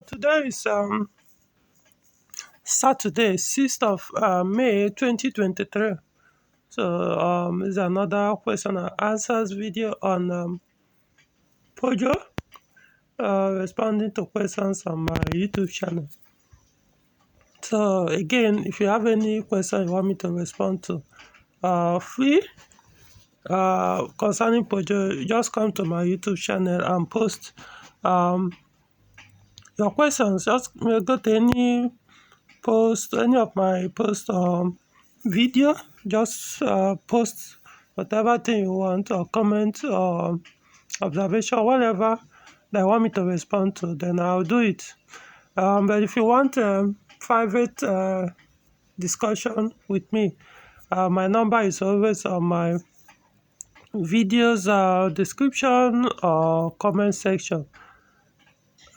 Today is Saturday, 6th of May 2023. So is another question and answers video on Peugeot, responding to questions on my YouTube channel. So again, if you have any question you want me to respond to, free concerning Peugeot, just come to my YouTube channel and post your questions. Just go to any of my post video, just post whatever thing you want, or comment or observation, whatever that you want me to respond to, then I'll do it. But if you want private discussion with me, my number is always on my videos description or comment section.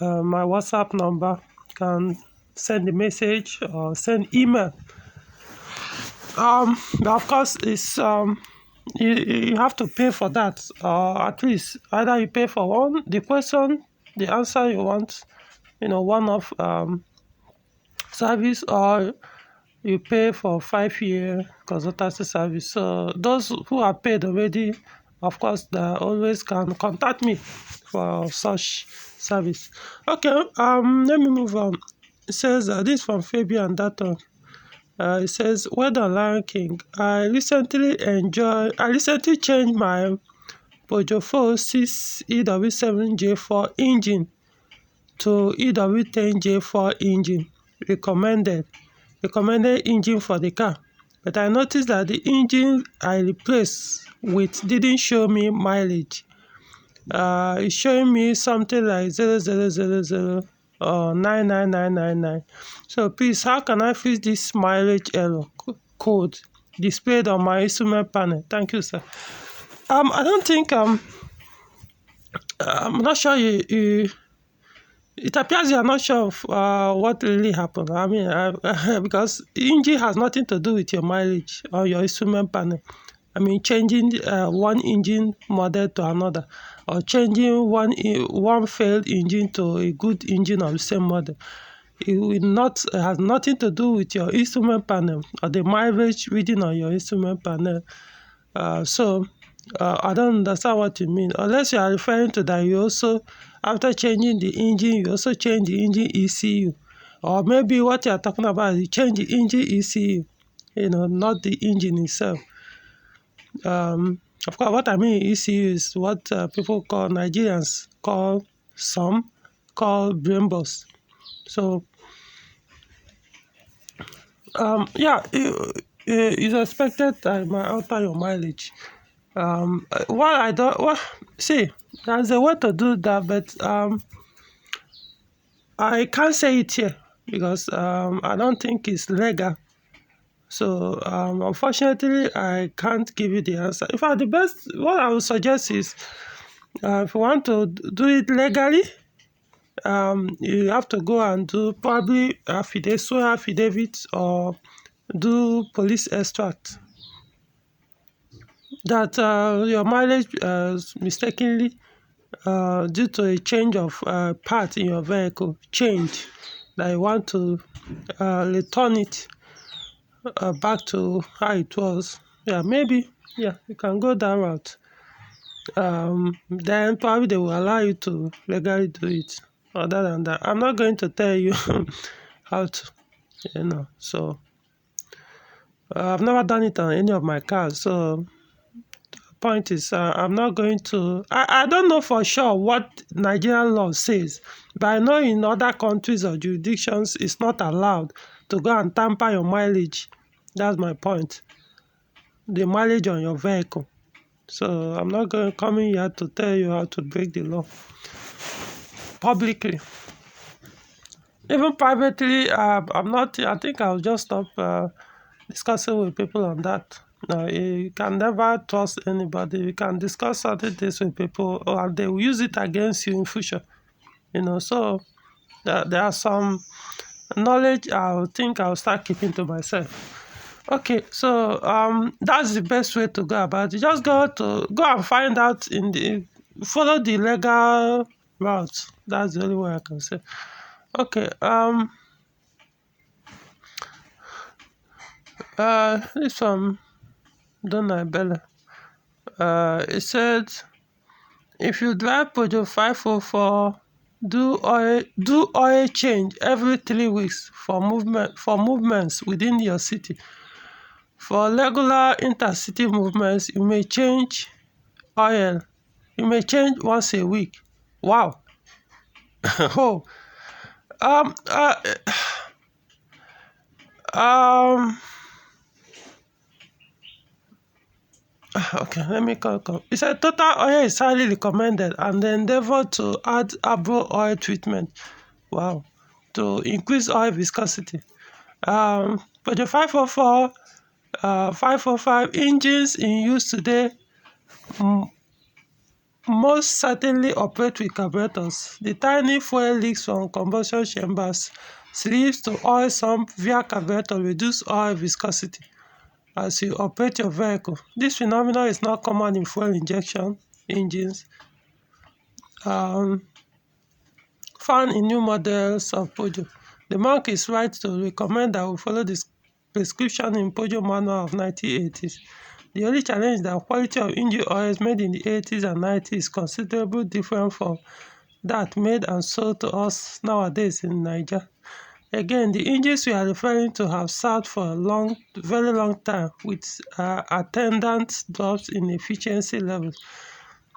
My WhatsApp number, can send a message or send email. Of course, it's you have to pay for that, or at least either you pay for the question, the answer you want, one of service, or you pay for 5-year consultancy service. So those who are paid already, of course, they always can contact me for such service. Okay, let me move on. It says this from Fabian Datton. It says, "Well done, Lion King. I recently changed my Peugeot 6 EW7J4 engine to EW10J4 engine, recommended engine for the car. But I noticed that the engine I replaced with didn't show me mileage. It's showing me something like 00000 or 99999. So please, how can I fix this mileage error code displayed on my instrument panel? Thank you, sir." I don't think I'm not sure you it appears you are not sure of what really happened. I mean, because engine has nothing to do with your mileage or your instrument panel. I mean, changing one engine model to another, or changing one failed engine to a good engine of the same model, it has nothing to do with your instrument panel or the mileage reading on your instrument panel. So I don't understand what you mean, unless you are referring to that you also, after changing the engine, you also change the engine ECU, or maybe what you are talking about is you change the engine ECU, not the engine itself. Of course, what I mean ECU is what Nigerians call brain box. So yeah, it's expected that it might alter your mileage. See, there's a way to do that, but I can't say it here because I don't think it's legal. So unfortunately, I can't give you the answer. In fact, what I would suggest is, if you want to do it legally, you have to go and do probably affidavit, or do police extract that your mileage mistakenly, due to a change of part in your vehicle, that you want to return it back to how it was. Yeah, maybe, yeah, you can go that route. Then probably they will allow you to legally do it. Other than that, I'm not going to tell you how to, so I've never done it on any of my cars. So point is, I'm not going to, I don't know for sure what Nigerian law says, but I know in other countries or jurisdictions it's not allowed to go and tamper your mileage. That's my point, the mileage on your vehicle. So I'm not coming here to tell you how to break the law publicly. Even privately, I'm not. I think I'll just stop discussing with people on that. No, you can never trust anybody. You can discuss certain things with people, or they will use it against you in future. So there are some knowledge I think I'll start keeping to myself. Okay, so that's the best way to go about it. Just go and find out follow the legal route. That's the only way I can say. Okay. This one, Donna Bella. It said, if you drive Peugeot 504, do oil change every 3 weeks for movements within your city. For regular intercity movements, you may change oil. You may change once a week. Wow. Oh. Um. Uh, um. Okay, let me call. It said total oil is highly recommended and the endeavor to add arbo oil treatment. Wow. To increase oil viscosity. For the 504, 505 engines in use today most certainly operate with carburetors. The tiny fuel leaks from combustion chambers slips to oil sump via carburetor reduce oil viscosity as you operate your vehicle. This phenomenon is not common in fuel injection engines found in new models of Peugeot. The mark is right to recommend that we follow this prescription in Peugeot manual of 1980s. The only challenge is that quality of engine oils made in the 80s and 90s is considerably different from that made and sold to us nowadays in Nigeria. Again, the engines we are referring to have sat for a very long time with attendant drops in efficiency levels,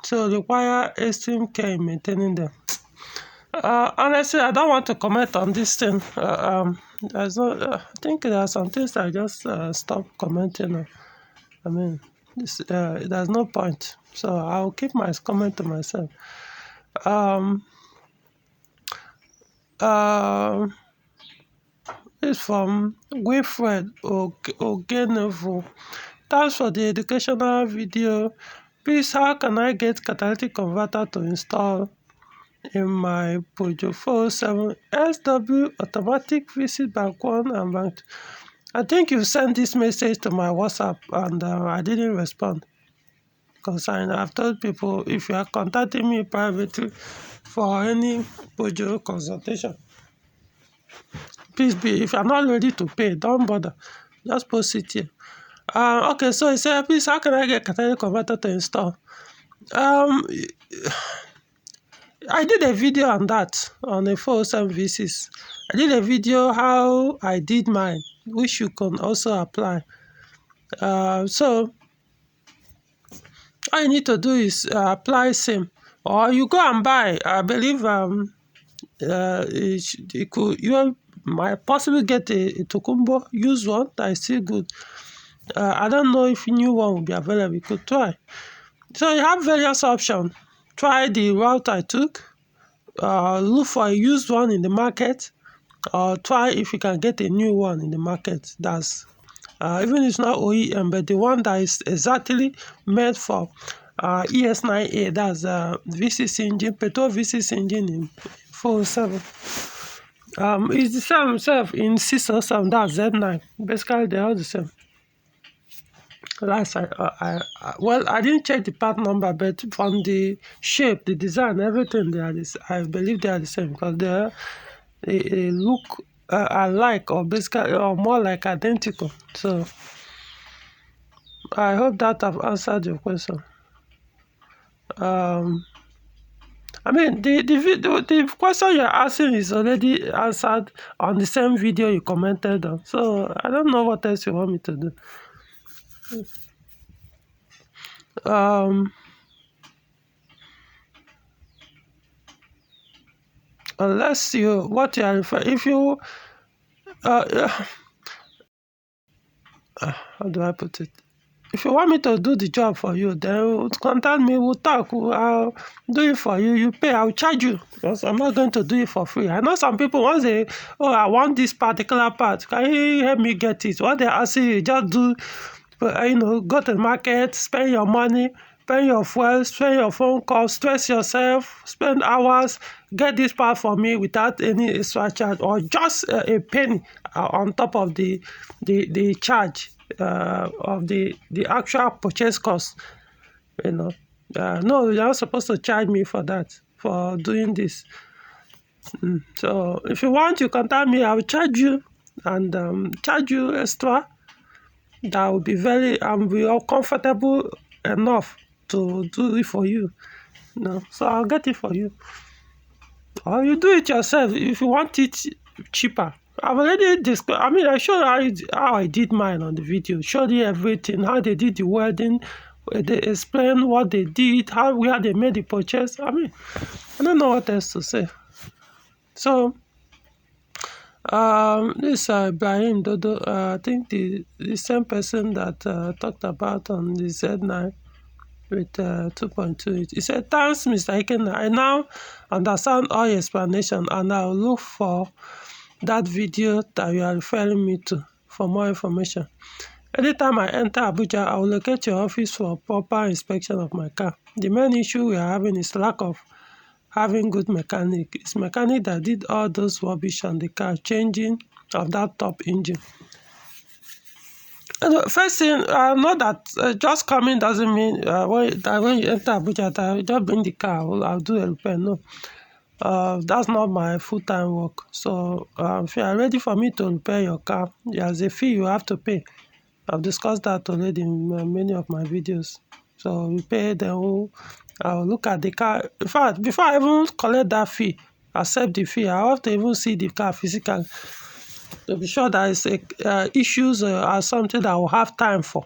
so require extreme care in maintaining them. Honestly, I don't want to comment on this thing. There's no, I think there are some things I just stop commenting on. I mean, there's no point. So I'll keep my comment to myself. Um, uh, it's from Wilfred Ogenevo. Thanks for the educational video. Please, how can I get catalytic converter to install in my Peugeot 407 SW automatic visit bank 1 and bank 2? I think you sent this message to my WhatsApp and I didn't respond because I've told people if you are contacting me privately for any Peugeot consultation, please be, if you're not ready to pay, don't bother, just post it here. Okay, so he said, please, how can I get catalytic converter to install? I did a video on that on a 407 V6. I did a video how I did mine, which you can also apply. So all you need to do is apply same, or you go and buy. I believe you might possibly get a Tokumbo used one that is still good. I don't know if new one will be available. You could try. So you have various options. Try the route I took. Look for a used one in the market, or try if you can get a new one in the market. That's even if it's not OEM, but the one that is exactly made for ES9A. That's V6 engine, Peugeot V6 engine in 407. It's the same itself in 607. That's Z9. Basically, they're all the same. Last well, I didn't check the part number, but from the shape, the design, everything, they are this. I believe they are the same because they look alike, or basically, or more like identical. So I hope that I've answered your question. I mean, the question you're asking is already answered on the same video you commented on. So I don't know what else you want me to do. Unless what you are referring, if you, how do I put it? If you want me to do the job for you, then contact me, we'll talk, I'll do it for you, you pay, I'll charge you, because I'm not going to do it for free. I know some people, once they, I want this particular part, can you help me get it? What they ask you, just do, go to the market, spend your money, spend your fuel, spend your phone call, stress yourself, spend hours, get this part for me without any extra charge, or just a penny on top of the charge of the actual purchase cost. No, you're not supposed to charge me for that, for doing this. So if you want, you contact me. I will charge you and charge you extra. That will be be all comfortable enough to do it for you. So I'll get it for you. Or you do it yourself if you want it cheaper. I've already discussed. I mean, I showed how I did mine on the video. Showed you everything, how they did the wedding. They explained what they did, where they made the purchase. I mean, I don't know what else to say. So, this Ibrahim Dodo, I think the same person that talked about on the Z9 with 2.28. He said, "Thanks, Mr. Ikenna. I now understand all your explanation, and I'll look for that video that you are referring me to for more information. Anytime I enter Abuja, I will locate your office for proper inspection of my car. The main issue we are having is lack of having good mechanic. It's mechanic that did all those rubbish on the car, changing of that top engine." First thing, know that just coming doesn't mean when you enter Abuja, that I just bring the car, I'll do a repair. No, that's not my full-time work. So if you are ready for me to repair your car, there's a fee you have to pay. I've discussed that already in many of my videos. So you pay, then I'll look at the car. In fact, before I even collect that fee, accept the fee, I have to even see the car physically to be sure that it's issues are something that I will have time for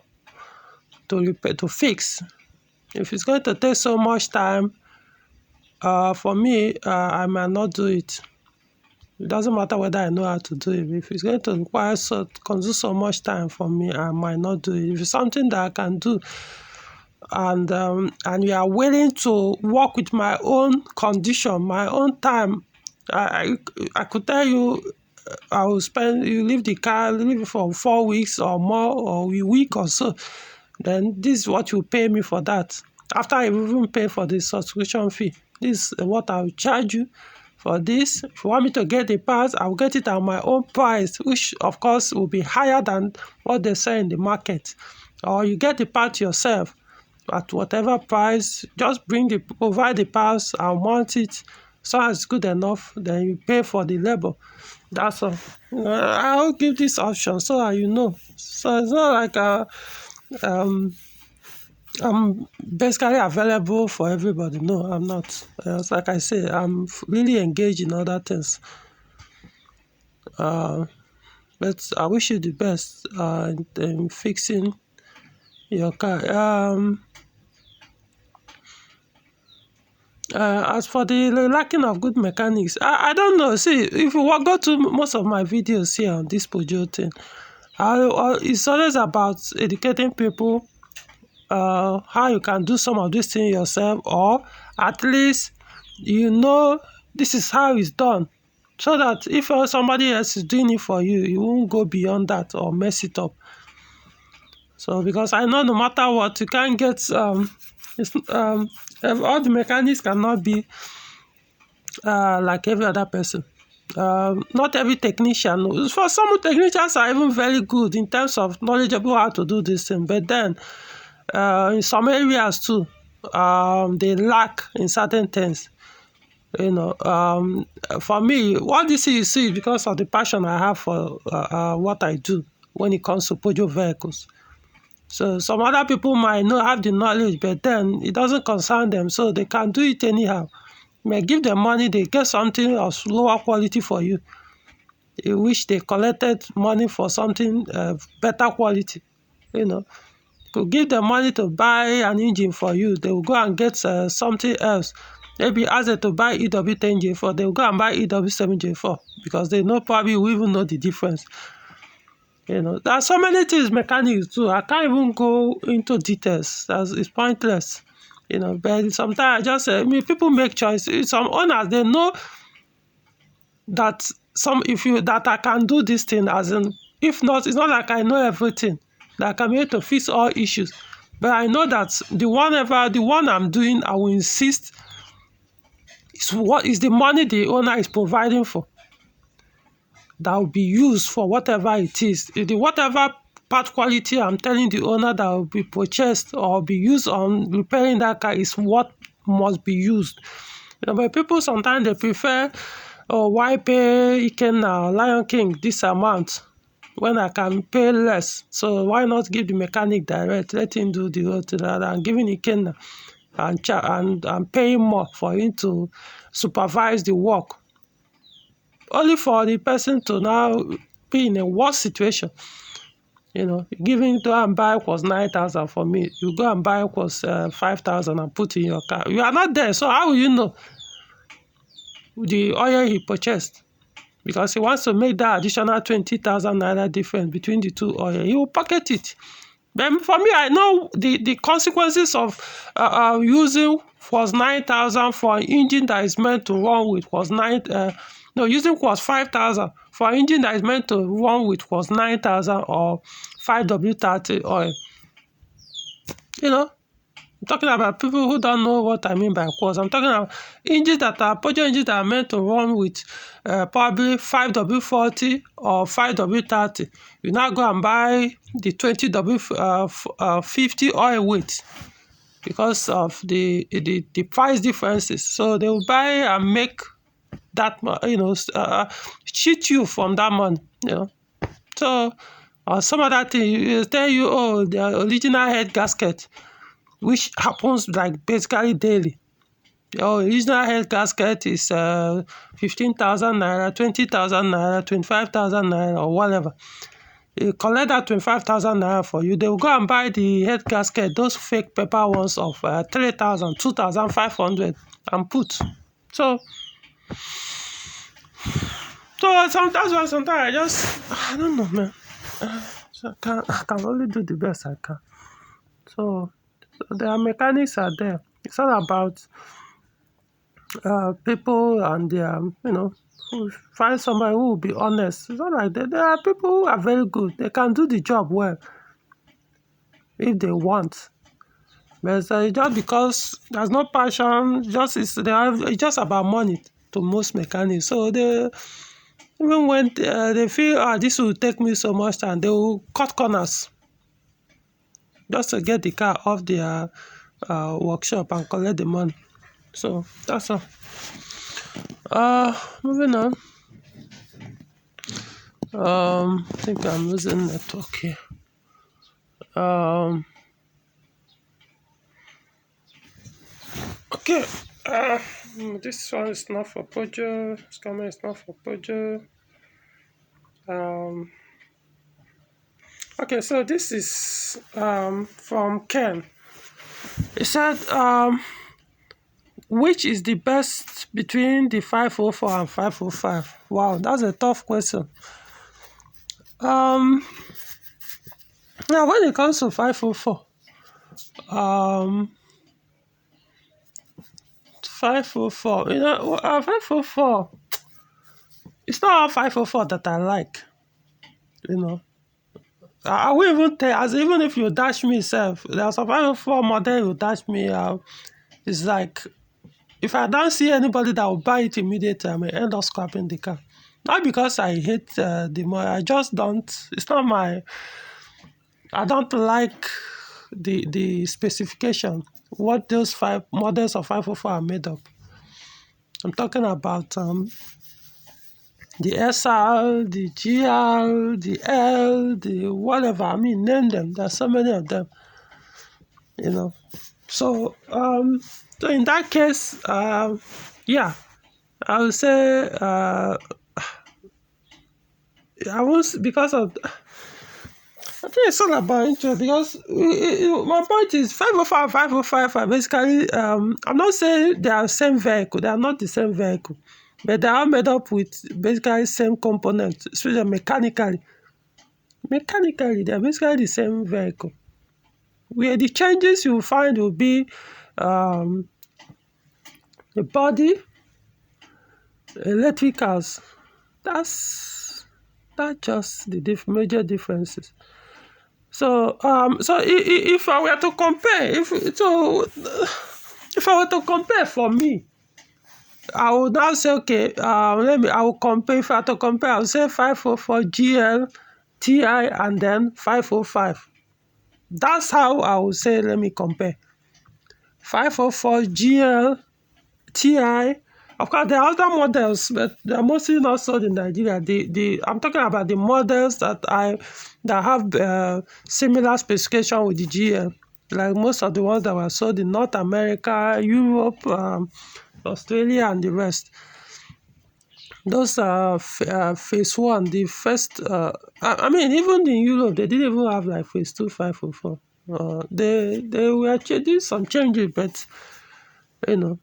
to repair, to fix. If it's going to take so much time, for me, I might not do it. It doesn't matter whether I know how to do it. If it's going to require consume so much time for me, I might not do it. If it's something that I can do, and you are willing to work with my own condition, my own time, I could tell you, I will you leave the car, leave it for 4 weeks or more, or a week or so. Then this is what you pay me for that. After I even pay for the subscription fee, this is what I will charge you for this. If you want me to get the parts, I will get it at my own price, which of course will be higher than what they sell in the market. Or you get the part yourself at whatever price. Just provide the parts and mount it. So it's good enough, then you pay for the labor. That's all. I'll give this option so that you know. So it's not like I'm basically available for everybody. No, I'm not. Like I say, I'm really engaged in other things. But I wish you the best in fixing your car. As for the lacking of good mechanics, I don't know. See, if you go to most of my videos here on this Peugeot thing, it's always about educating people how you can do some of these things yourself, or at least this is how it's done, so that if somebody else is doing it for you, you won't go beyond that or mess it up. So because I know no matter what, you can't get all the mechanics cannot be like every other person. Not every technician. For some technicians are even very good in terms of knowledgeable how to do this thing, but then in some areas too, they lack in certain things. For me, what this is, you see, because of the passion I have for what I do when it comes to Peugeot vehicles. So some other people might not have the knowledge, but then it doesn't concern them, so they can do it anyhow. You may give them money, they get something of lower quality for you. You wish they collected money for something better quality. You could give them money to buy an engine for you, they will go and get something else. Maybe ask them to buy EW10J4, they will go and buy EW7J4 because they probably will even know the difference. There are so many things mechanics do. I can't even go into details. It's pointless. But sometimes I just say, people make choices. Some owners, they know that that I can do this thing, as in, if not, it's not like I know everything, that I can be able to fix all issues. But I know that the one I'm doing, I will insist is the money the owner is providing for, that will be used for whatever it is. Whatever part quality I'm telling the owner that will be purchased or be used on repairing that car is what must be used. But people sometimes they prefer oh, why pay Ikenna or Lion King this amount when I can pay less? So why not give the mechanic direct, let him do the whole thing rather than giving Ikenna and paying more for him to supervise the work, only for the person to now be in a worse situation. Giving to and buy was 9,000 for me. You go and buy was 5,000 and put in your car. You are not there, so how will you know the oil he purchased? Because he wants to make that additional 20,000 naira difference between the two oil. He will pocket it. But for me, I know the consequences of using was 9,000 for an engine that is meant to run with was using was 5,000 for an engine that is meant to run with was 9,000 or 5W30 oil. I'm talking about people who don't know what I mean by quartz. I'm talking about engines that are Peugeot engines that are meant to run with probably 5W40 or 5W30. You now go and buy the 20W50 oil weight because of the price differences. So they will buy and make that, cheat you from that money, So some other thing, tell you, oh, the original head gasket, which happens like basically daily. Your original head gasket is 15,000 naira, 20,000 naira, 25,000 naira, or whatever. You collect that 25,000 naira for you. They will go and buy the head gasket, those fake paper ones of 3,000, 2,500, and put. So sometimes I don't know, man. I can only do the best I can. So their mechanics are there. It's all about people and their, who find somebody who will be honest. It's not like that. There are people who are very good. They can do the job well if they want. But just because there's no passion, it's just about money to most mechanics. So even when they feel, this will take me so much time, they will cut corners just to get the car off their workshop and collect the money. So that's all. Moving on. I think I'm losing network here. Okay. This one is not for Peugeot. This comment is not for Peugeot. Okay, so this is from Ken. He said, which is the best between the 504 and 505? Wow, that's a tough question. Now, when it comes to 504, 504, 504, it's not all 504 that I like, I will even tell, even if you dash me self, there's a 504 model you dash me out. It's like, if I don't see anybody that will buy it immediately, I may end up scrapping the car. Not because I hate the model, I just don't, it's not I don't like the specification, what those 5 models of 504 are made of. I'm talking about the SR, the GR, the L, the whatever, name them. There's so many of them, So, so in that case, yeah, I would say, I was, because of, I think it's all about interest, because my point is 505, 505 are basically, I'm not saying they are the same vehicle, they are not the same vehicle, but they are made up with basically same components, especially mechanically. Mechanically, they are basically the same vehicle. Where the changes you will find will be the body, electricals. That's just the major differences. So if I were to compare, if I were to compare for me, I would now say, okay, I will compare. If I were to compare, I would say 504 GL, TI, and then 505. That's how I would say, let me compare. 504 GL, TI, Of course, there are other models, but they're mostly not sold in Nigeria. I'm talking about the models that have similar specification with the GL. Like most of the ones that were sold in North America, Europe, Australia, and the rest. Those are phase one. The first, I mean, even in Europe, they didn't even have like phase two, 504. They were doing some changes, but you know,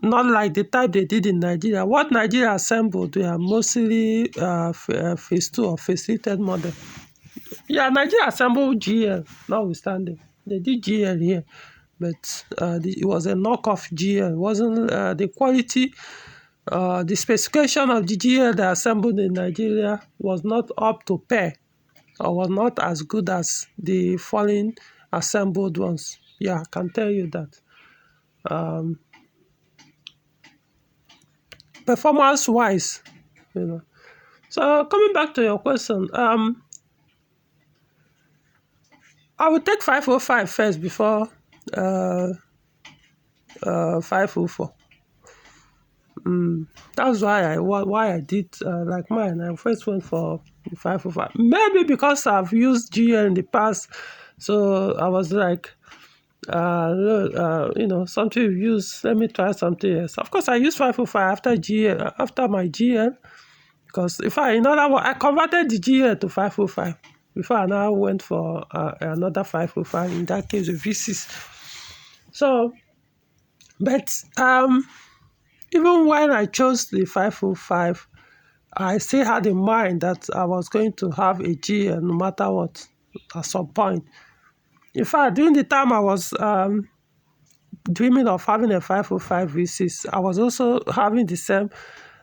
not like the type they did in Nigeria. What Nigeria assembled were mostly phase two or phase treated model. Yeah, Nigeria assembled GL, notwithstanding. They did GL here, but it was a knockoff GL. It wasn't the quality. The specification of the GL they assembled in Nigeria was not up to par, or was not as good as the foreign assembled ones. Yeah, I can tell you that. Performance-wise, you know. So coming back to your question, I will take 505 first before 504. That's why I did like mine. I first went for 505. Maybe because I've used GL in the past, so I was like, something you use. Let me try something else. Of course, I used 505 after my GL, because in other words, I converted the GL to 505 before I now went for another 505. In that case, with V6. So, but even when I chose the 505, I still had in mind that I was going to have a GL no matter what at some point. In fact, during the time I was dreaming of having a 505 V6, I was also having the same,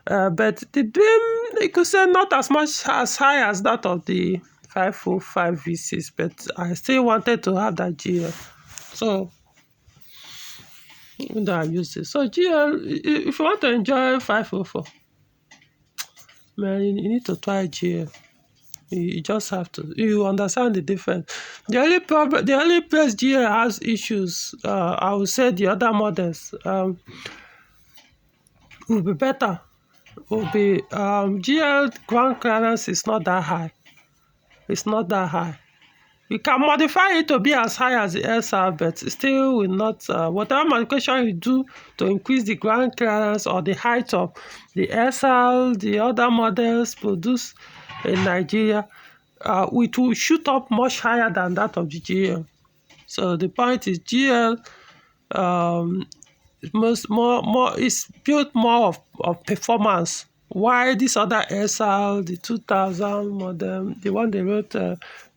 but the dream, you could say, not as much as high as that of the 505 V6, but I still wanted to have that GL. So, even though I used it. So GL, if you want to enjoy 504, man, you need to try GL. You just have to. You understand the difference. The only place GL has issues, I would say the other models will be better. GL ground clearance is not that high. It's not that high. You can modify it to be as high as the SR, but it still will not. Whatever modification you do to increase the ground clearance or the height of the SR, the other models produced in Nigeria, it will shoot up much higher than that of the GL. So the point is, GL is built more of performance. Why this other SR, the 2000 model, the one they wrote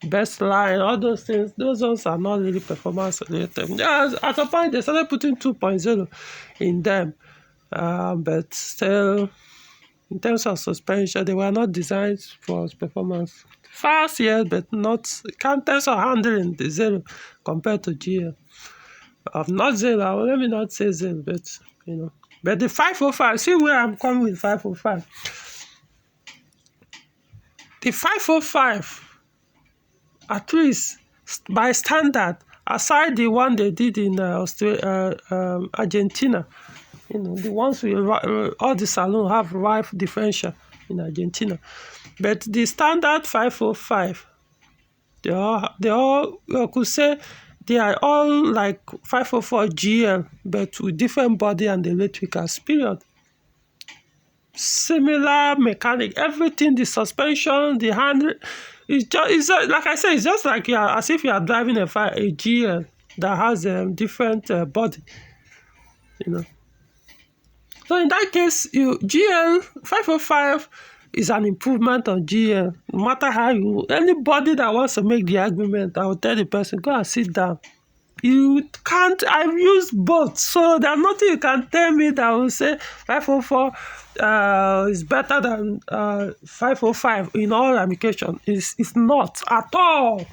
best line, all those things, those ones are not really performance related. Yeah, at a point they started putting 2.0 in them, but still, in terms of suspension, they were not designed for performance. Fast, yes, but not. In terms of handling, the zero compared to GL. Not zero. Let me not say zero, but But the 505, see where I'm coming with 505. The 505, at least by standard, aside the one they did in Argentina, the ones with all the saloon have drive differential in Argentina. But the standard 505, they all you could say they are all like 504 GL, but with different body and electrical period. Similar mechanic, everything, the suspension, the hand, it's like I said, it's just like as if you are driving a GL that has a different body, So in that case, GL 505 is an improvement on GL. No matter how anybody that wants to make the argument, I will tell the person, go and sit down. You can't. I've used both, so there's nothing you can tell me that will say 504 is better than 505 in all ramifications. It's not at all.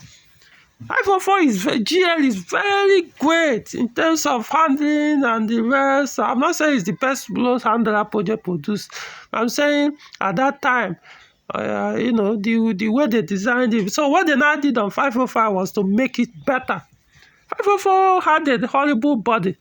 504 GL is very great in terms of handling and the rest. I'm not saying it's the best blow handler project produced. I'm saying at that time, the way they designed it. So what they now did on 505 was to make it better. 504 had a horrible body.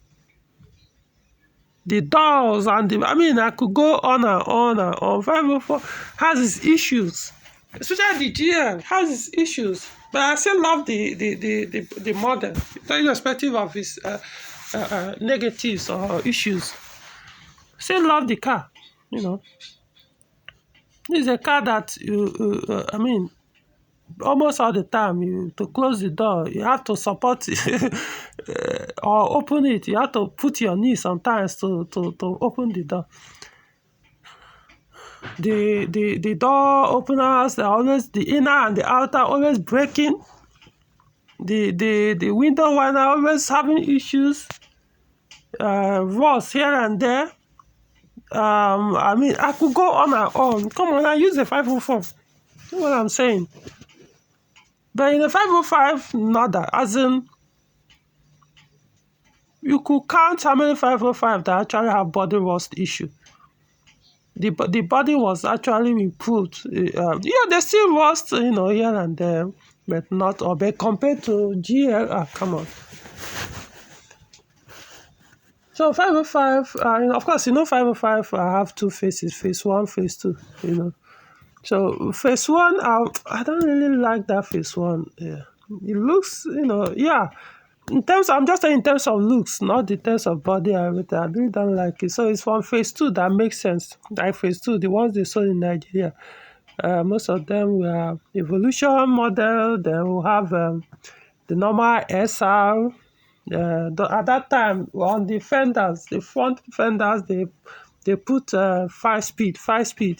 the doors and the, I mean, I could go on and on and on. 504 has its issues, especially the GL has its issues. But I still love the model, irrespective of its negatives or issues. Still love the car, you know. This is a car that I mean, almost all the time, to close the door, you have to support it or open it. You have to put your knee sometimes to open the door. The door openers, they're always, the inner and the outer always breaking. The window liner always having issues. Rust here and there. I mean, I could go on and on. Come on, I use the 504. You know what I'm saying? But in the 505, not that. As in, you could count how many 505 that actually have body rust issue. The body was actually improved. They still rust, here and there, but not all. But compared to GL, come on. So 505, of course, 505, I have two phases, phase 1, phase 2, So phase 1, I don't really like that phase 1. Yeah. It looks, yeah. I'm just saying in terms of looks, not in terms of body and everything. I really don't like it. So it's from phase 2 that makes sense. Like phase 2, the ones they sold in Nigeria. Most of them were Evolution model. Then we'll have the normal SR. At that time, on the fenders, the front fenders, they put 5-speed,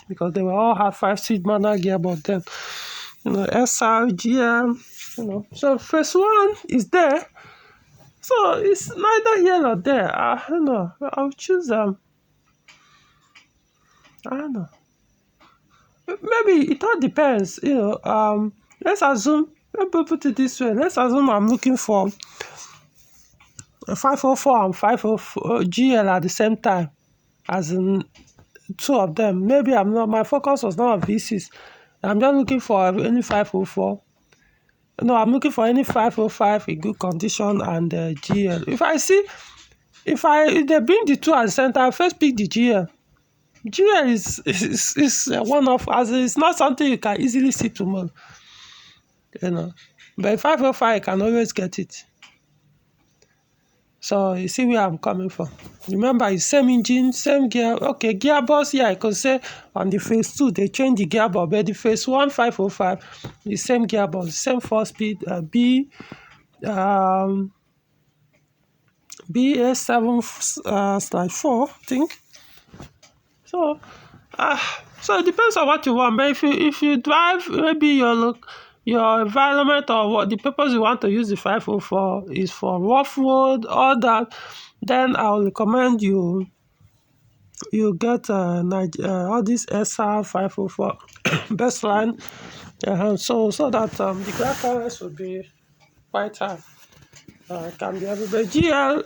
because they will all have 5-speed manual gearbox then. SR, GM, So phase 1 is there. So it's neither here nor there. I don't know. I'll choose I don't know. Maybe it all depends. Let's assume. Let me put it this way. Let's assume I'm looking for a 504 and 504 GL at the same time, as in two of them. Maybe my focus was not on V6. I'm just looking for any 504. No, I'm looking for any 505 in good condition and GL. If they bring the two at the center, I'll first pick the GL. GL is one of, as it's not something you can easily see tomorrow. But 505, you can always get it. So you see where I'm coming from. Remember, it's same engine, same gear. Okay, gearbox, yeah, I could say on the phase 2, they changed the gearbox, but the phase 1, 505, the same gearbox, same 4-speed, BS7/4, I think. So it depends on what you want. But if you drive, maybe your environment or what the purpose you want to use the 504 is for rough road, all that, then I will recommend you get all these SR 504 best line, so that the ground clearance will be quite high. Can be everywhere. GL,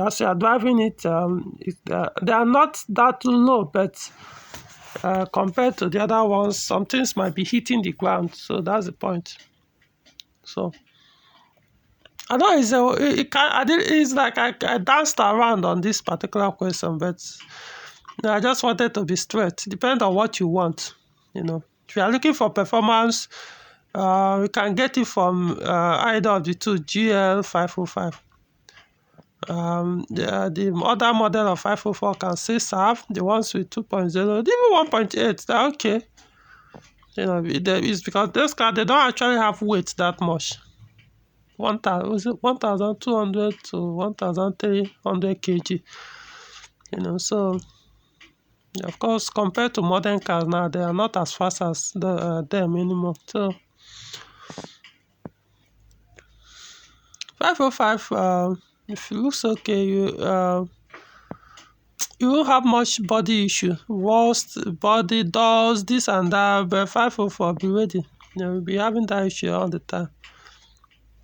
as you are driving it, they are not that low, but compared to the other ones, some things might be hitting the ground. So that's the point. So I know it's like I danced around on this particular question, but I just wanted to be straight. Depends on what you want. If you are looking for performance, you can get it from either of the two, GL 505. The other model of 504 can still serve, the ones with 2.0, even 1.8, they're okay. It's because those cars, they don't actually have weight that much. 1,200 to 1,300 kg. So of course, compared to modern cars now, they are not as fast as them anymore. So 505, if it looks okay, you won't have much body issue, rust, body, doors, this and that. But 504, be ready. You'll be having that issue all the time.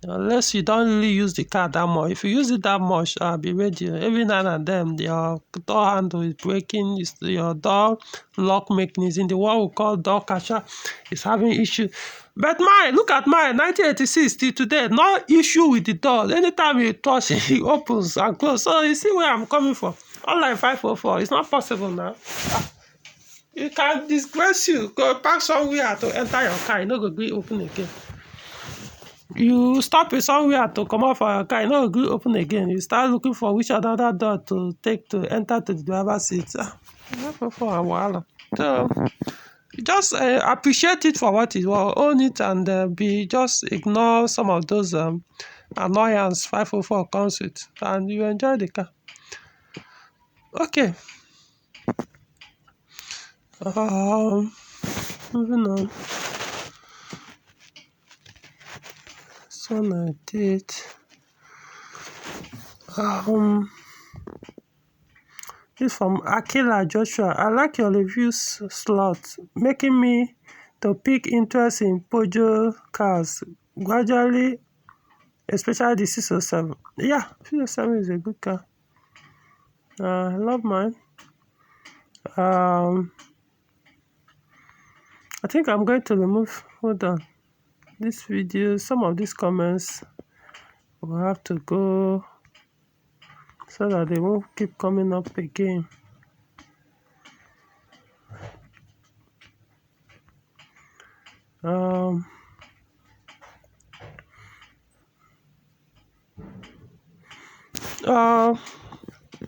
Unless you don't really use the car that much. If you use it that much, be ready. Every now and then, your door handle is breaking. Your door lock mechanism, the one we call door catcher, is having issue. But look at mine, 1986 till today, no issue with the door. Anytime you touch it, it opens and closes. So you see where I'm coming from. Unlike 504, it's not possible now. It can disgrace you. Go park somewhere to enter your car, you no go gree open again. You stop it somewhere to come out for your car, you no go gree open again. You start looking for which other door to take to enter to the driver's seat. 504 and wahala. So just appreciate it for what it was. Own it and just ignore some of those annoyance 504 comes with, and you enjoy the car. Okay. Moving on. This one I did. This from Akila Joshua. I like your reviews slot, making me to pick interest in Peugeot cars gradually, especially the 607. Yeah, 607 is a good car. I love mine. I think I'm going to remove, hold on, this video, some of these comments will have to go so that they won't keep coming up again.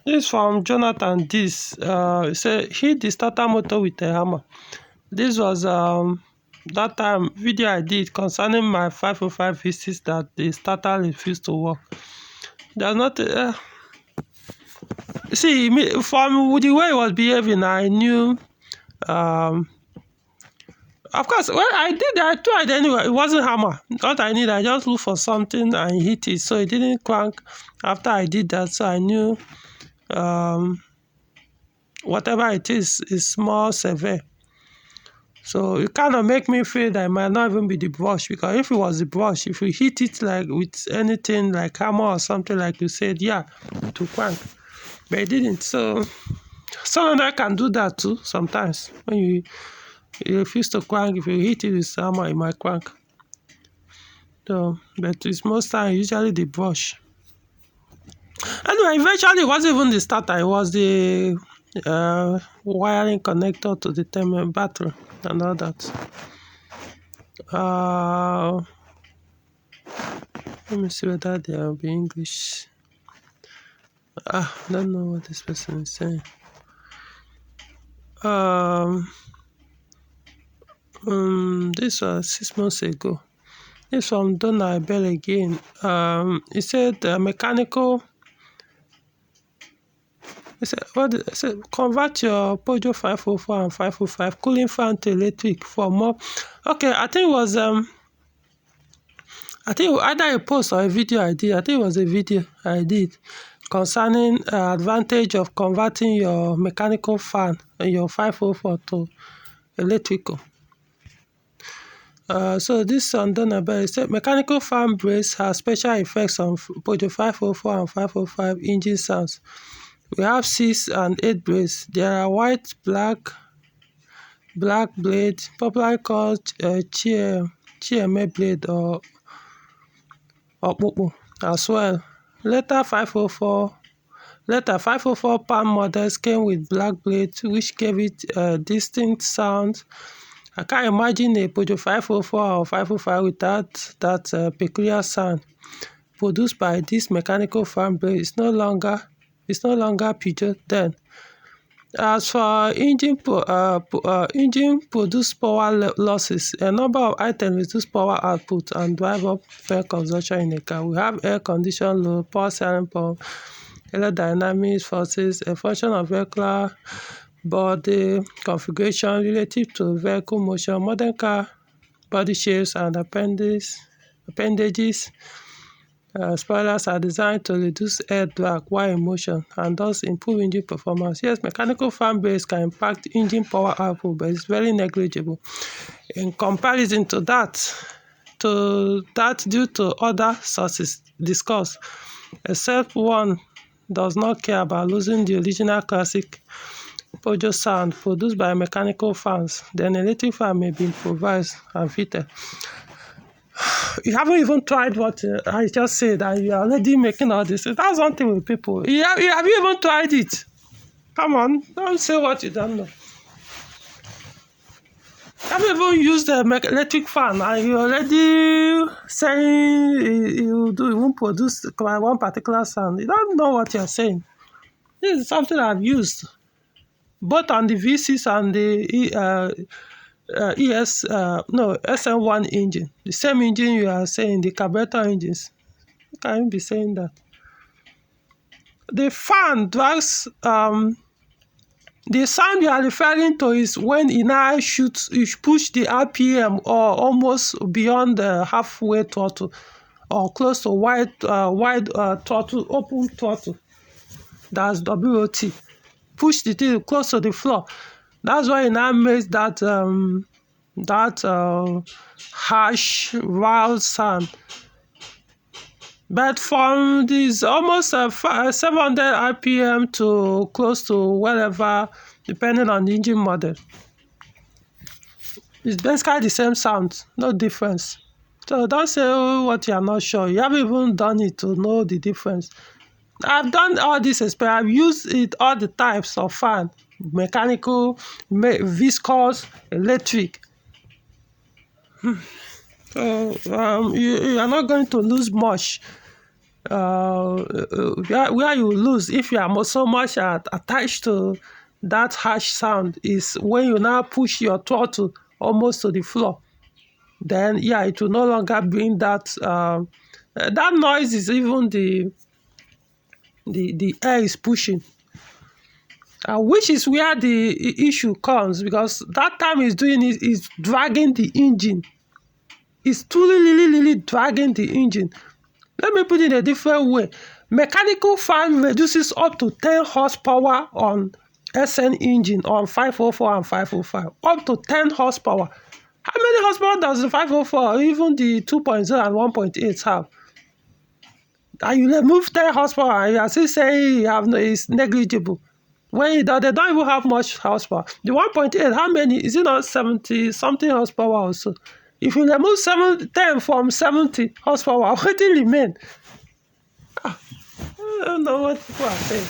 This from Jonathan. This he said, hit the starter motor with a hammer. This was that time video I did concerning my 505 visits that the starter refused to work. There's not see me from the way it was behaving. I knew of course when I tried anyway. It wasn't hammer. What I need, I just look for something and hit it, so it didn't crank after I did that. So I knew whatever it is more severe. So it kind of make me feel that it might not even be the brush, because if it was the brush, if you hit it like with anything like hammer or something like you said, yeah, to crank, but it didn't. So someone can do that too sometimes. When you refuse to crank, if you hit it with hammer, it might crank. So, but it's most time usually the brush. Anyway, eventually it wasn't even the starter, it was the wiring connector to the thermal battery and all that. Let me see whether they will be English. I don't know what this person is saying. This was 6 months ago. This from Donna Bell again. He said mechanical. He said, convert your Peugeot 504 and 505 cooling fan to electric for more. Okay, I think it was either a post or a video I did. I think it was a video I did concerning advantage of converting your mechanical fan and your 504 to electrical. So this on Donabel said mechanical fan brace has special effects on Peugeot 504 and 505 engine sounds. We have 6 and 8 brace. There are white, black blade, popularly called Chieme blade or Popo as well. Later 504 palm models came with black blades, which gave it a distinct sound. I can't imagine a Peugeot 504 or 505 without that peculiar sound produced by this mechanical fan blade. It's no longer Peugeot then. As for engine produce power losses, a number of items reduce power output and drive up fuel consumption in a car. We have air condition load, power steering pump, aerodynamics forces, a function of vehicle body configuration relative to vehicle motion, modern car body shapes and appendages. Spoilers are designed to reduce air drag while in motion and thus improve engine performance. Yes, mechanical fan base can impact engine power output, but it's very negligible in comparison to that due to other sources discussed, except one does not care about losing the original classic Peugeot sound produced by mechanical fans. Then electric fan may be improvised and fitted. You haven't even tried what I just said, and you are already making all this. That's one thing with people. Have you even tried it? Come on, don't say what you don't know. Have you even used the electric fan and you already saying it won't produce one particular sound? You don't know what you're saying. This is something I've used both on the V6 and the SN1 engine. The same engine you are saying, the carburetor engines. You can't be saying that. The fan drags, the sound you are referring to is when it now shoots, you push the RPM or almost beyond the halfway throttle or close to wide throttle, open throttle. That's WOT. Push the thing close to the floor. That's why it now makes that harsh, wild sound. But from this almost 700 RPM to close to whatever, depending on the engine model, it's basically the same sound, no difference. So don't say what you are not sure. You haven't even done it to know the difference. I've done all this experiment. I've used it all the types of fan, mechanical, viscous, electric. So you are not going to lose much. Where you lose if you are so much attached to that harsh sound is when you now push your throttle almost to the floor. Then it will no longer bring that that noise. Is even the air is pushing, which is where the issue comes, because that time is doing it is dragging the engine. It's truly really dragging the engine. Let me put it a different way. Mechanical fan reduces up to 10 horsepower on SN engine on 504 and 505. Up to 10 horsepower. How many horsepower does the 504 or even the 2.0 and 1.8 have? And you remove 10 horsepower and you are still saying it's negligible. When they don't even have much horsepower. The 1.8, how many? Is it not 70 something horsepower also? If you remove 10 from 70 horsepower, what will remain? I don't know what people are saying.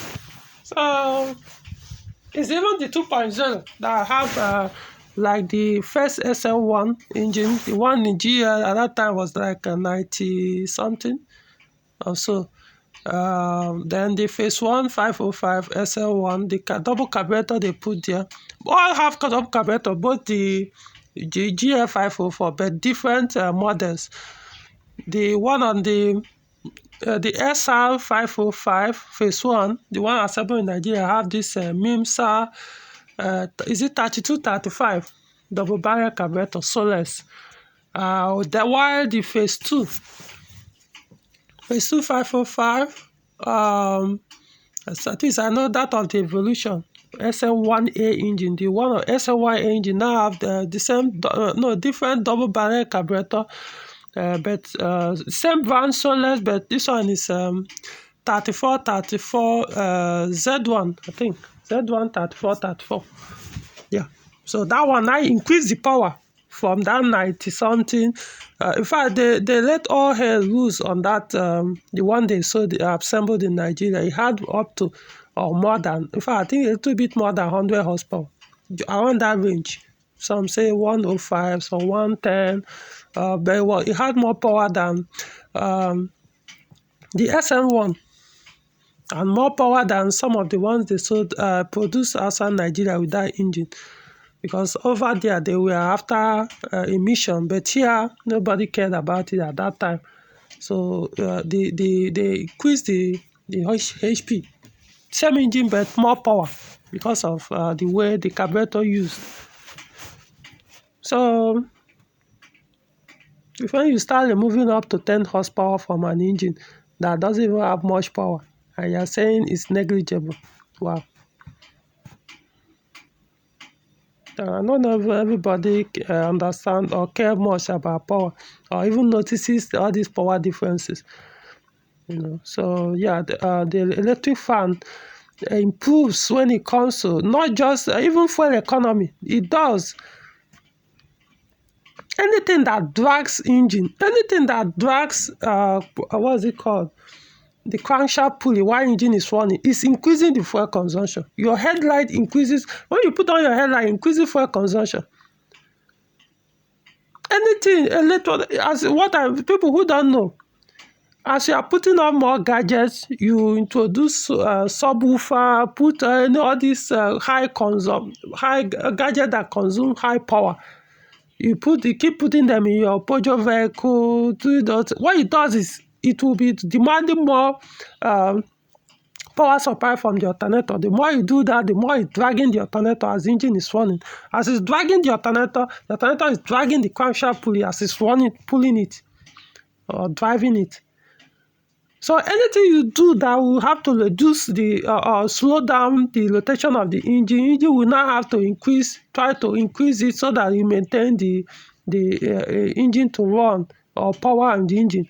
So it's even the 2.0 that have like the first SL1 engine. The one in GL at that time was like 90 something or so. Then the phase 1 505 SL1, the double carburetor they put there. All have double carburetor, both the GL 504, but different models. The one on the SR 505 phase 1, the one assembled in Nigeria, have this MIMSA, is it 3235 double barrel carburetor, Soles. While the phase 2 505, at least I know that of the Evolution SL1A engine. The one of SL1A engine now have the same, different double barrel carburetor, but same brand Soles, but this one is 3434 Z1, I think. Z1 3434. Yeah. So that one I increase the power from that 90 something. In fact, they let all hell loose on that. The one they sold assembled in Nigeria, it had up to or more than, in fact, I think a little bit more than 100 horsepower, around that range. Some say 105, some 110. But it had more power than the SN1, and more power than some of the ones they sold produced outside Nigeria with that engine. Because over there they were after emission, but here nobody cared about it at that time. So they increased the HP, same engine but more power because of the way the carburetor used. So when you start removing up to 10 horsepower from an engine that doesn't even have much power, and you're saying it's negligible, wow. I don't know if everybody understand or care much about power, or even notices all these power differences. So the electric fan improves when it comes to not just even fuel economy. It does. Anything that drags engine, anything that drags what's it called? the crankshaft pulley while engine is running, is increasing the fuel consumption. Your headlight increases. When you put on your headlight, increases fuel consumption. Anything electronic, people who don't know, as you are putting on more gadgets, you introduce subwoofer, put all these high gadget that consume high power. You keep putting them in your Peugeot vehicle. What it does is it will be demanding more power supply from the alternator. The more you do that, the more it's dragging the alternator as the engine is running. As it's dragging the alternator is dragging the crankshaft pulley as it's running, pulling it or driving it. So anything you do that will have to reduce slow down the rotation of the engine will now have to try to increase it so that you maintain the engine to run or power on the engine.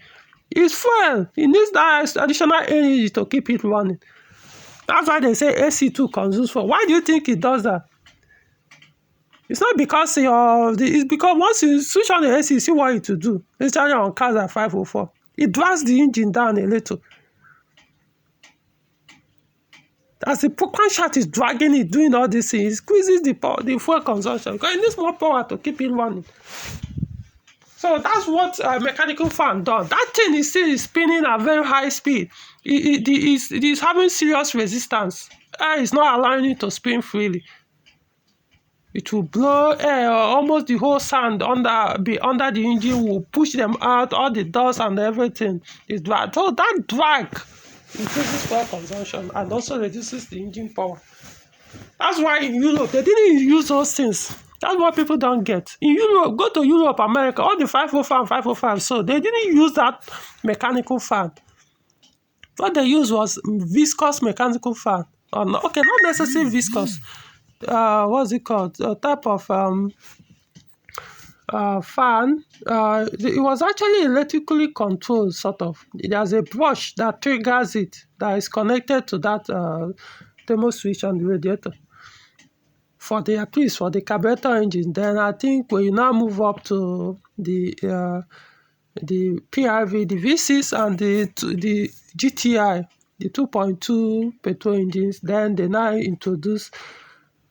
It's fuel. It needs that additional energy to keep it running. That's why they say AC too consumes fuel. Why do you think it does that? It's not because it's because once you switch on the AC, you see what it will do. Especially on cars at 504. It drags the engine down a little. As the crankshaft is dragging it, doing all these things, it squeezes the fuel consumption because it needs more power to keep it running. So that's what a mechanical fan does. That thing is still spinning at very high speed. It is having serious resistance. Air is not allowing it to spin freely. It will blow air, almost the whole sand under the engine will push them out, all the dust and everything is drag. So that drag increases fuel consumption and also reduces the engine power. That's why in Europe, they didn't use those things. That's what people don't get. In Europe, go to Europe, America, all the 504 and 505, so they didn't use that mechanical fan. What they used was viscous mechanical fan. Okay, not necessarily viscous. What's it called? A type of fan. It was actually electrically controlled, sort of. There's a brush that triggers it that is connected to that thermo switch on the radiator. At least for the carburetor engine. Then I think when you now move up to the PRV, the V6 and the GTI, the 2.2 petrol engines, then they now introduce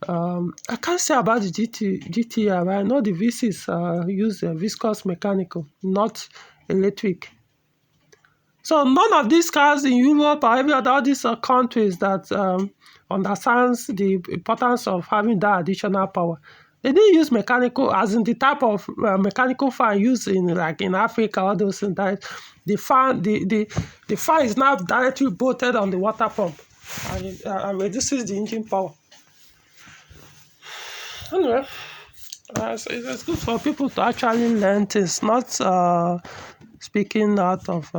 I can't say about the GTI, but I know the V6 use viscous mechanical, not electric. So none of these cars in Europe or every other all these countries that understands the importance of having that additional power. They didn't use mechanical, as in the type of mechanical fan used in Africa, all those things. That the fan is now directly bolted on the water pump and reduces the engine power. Anyway, it's good for people to actually learn things, not speaking out of.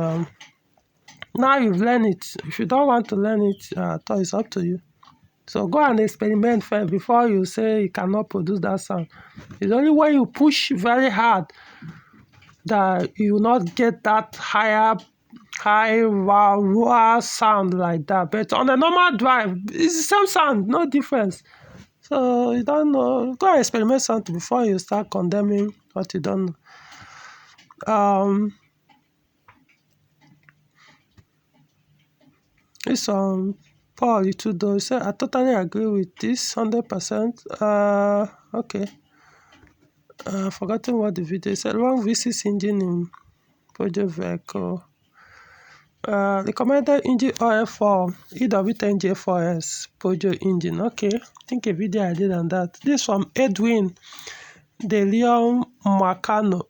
Now you've learned it. If you don't want to learn it, it's up to you. So go and experiment first before you say you cannot produce that sound. It's only when you push very hard that you will not get that high raw sound like that. But on a normal drive, it's the same sound, no difference. So you don't know. Go and experiment something before you start condemning what you don't know. This Paul Itudo, he said, I totally agree with this 100%. Okay. I've forgotten what the video said. Wrong V6 engine in Peugeot Vehicle. Recommended engine oil for EW10J4S Peugeot engine. Okay, I think a video I did on that. This from Edwin De Leon Marcano.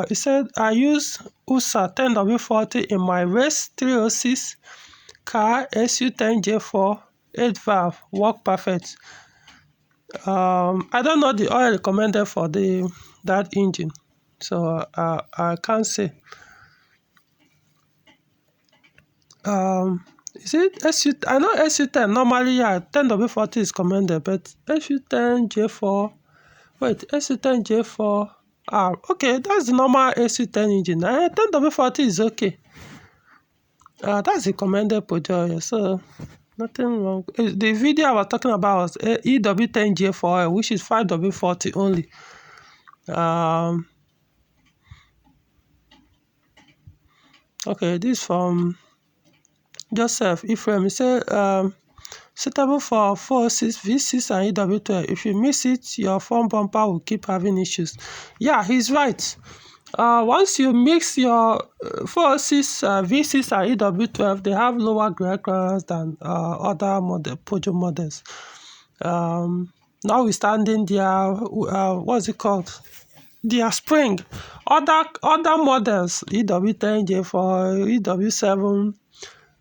He said, I use USA 10W40 in my race 306 car SU10J4 8 valve, work perfect. I don't know the oil recommended for that engine, so I can't say. Is it SU? I know SU10 normally, 10W40 is recommended, but SU10J4. Wait, SU10J4. Okay, that's the normal SU10 engine. 10W40 is okay. That's recommended Peugeot, so nothing wrong. The video I was talking about was EW10J4, which is 5W40 only. Okay, this from Joseph Ephraim, he say suitable for 406 V6 and EW12. If you miss it, your front bumper will keep having issues. Yeah, he's right. Once you mix your 406 V6 and EW12, they have lower grade clearance than other Peugeot models. Notwithstanding their what's it called? Their spring. Other models, EW10J4, EW7,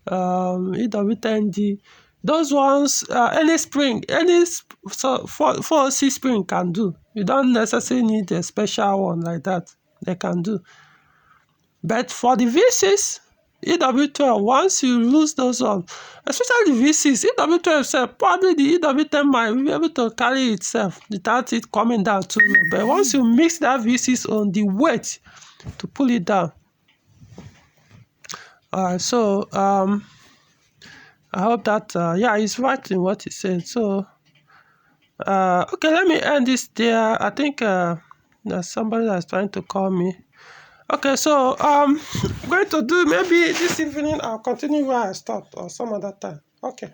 EW10D, those ones, any spring, any 406 spring can do. You don't necessarily need a special one like that. They can do. But for the V6, EW12, once you lose those ones, especially the V6, EW12 itself, probably the EW10 might be able to carry itself without it coming down too low. But once you mix that V6 on the weight to pull it down. So I hope that yeah, he's right in what he said. So okay, let me end this there. I think there's somebody that's trying to call me. Okay, so I'm going to do maybe this evening. I'll continue where I stopped or some other time. Okay.